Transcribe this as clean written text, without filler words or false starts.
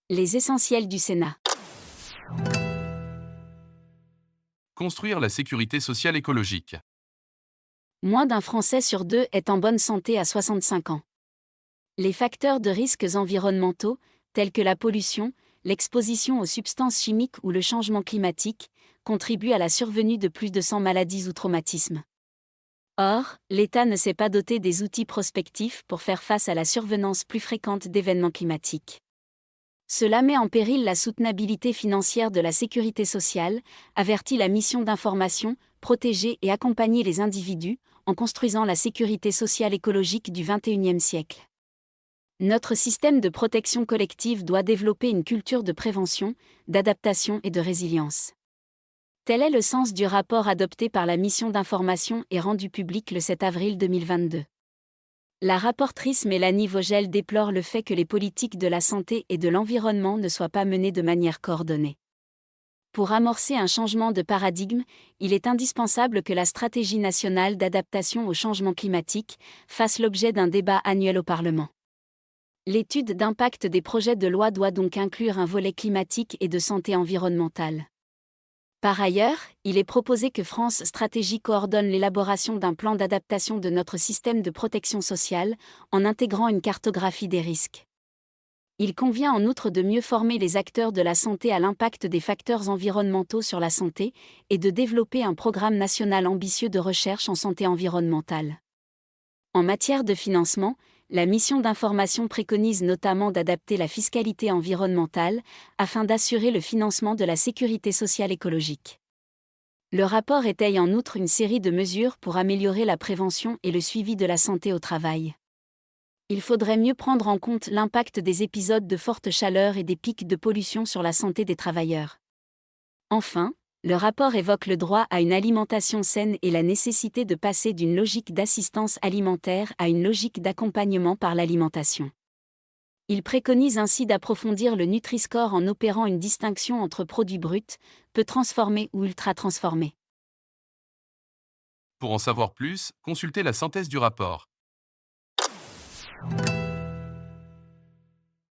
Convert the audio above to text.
Les essentiels du Sénat. Construire la sécurité sociale écologique. Moins d'un Français sur deux est en bonne santé à 65 ans. Les facteurs de risques environnementaux, tels que la pollution, l'exposition aux substances chimiques ou le changement climatique, contribuent à la survenue de plus de 100 maladies ou traumatismes. Or, l'État ne s'est pas doté des outils prospectifs pour faire face à la survenance plus fréquente d'événements climatiques. Cela met en péril la soutenabilité financière de la sécurité sociale, avertit la mission d'information, protéger et accompagner les individus, en construisant la sécurité sociale écologique du XXIe siècle. Notre système de protection collective doit développer une culture de prévention, d'adaptation et de résilience. Tel est le sens du rapport adopté par la mission d'information et rendu public le 7 avril 2022. La rapporteure Mélanie Vogel déplore le fait que les politiques de la santé et de l'environnement ne soient pas menées de manière coordonnée. Pour amorcer un changement de paradigme, il est indispensable que la stratégie nationale d'adaptation au changement climatique fasse l'objet d'un débat annuel au Parlement. L'étude d'impact des projets de loi doit donc inclure un volet climatique et de santé environnementale. Par ailleurs, il est proposé que France Stratégie coordonne l'élaboration d'un plan d'adaptation de notre système de protection sociale, en intégrant une cartographie des risques. Il convient en outre de mieux former les acteurs de la santé à l'impact des facteurs environnementaux sur la santé, et de développer un programme national ambitieux de recherche en santé environnementale. En matière de financement, la mission d'information préconise notamment d'adapter la fiscalité environnementale, afin d'assurer le financement de la sécurité sociale écologique. Le rapport étaye en outre une série de mesures pour améliorer la prévention et le suivi de la santé au travail. Il faudrait mieux prendre en compte l'impact des épisodes de forte chaleur et des pics de pollution sur la santé des travailleurs. Enfin, le rapport évoque le droit à une alimentation saine et la nécessité de passer d'une logique d'assistance alimentaire à une logique d'accompagnement par l'alimentation. Il préconise ainsi d'approfondir le Nutri-Score en opérant une distinction entre produits bruts, peu transformés ou ultra-transformés. Pour en savoir plus, consultez la synthèse du rapport.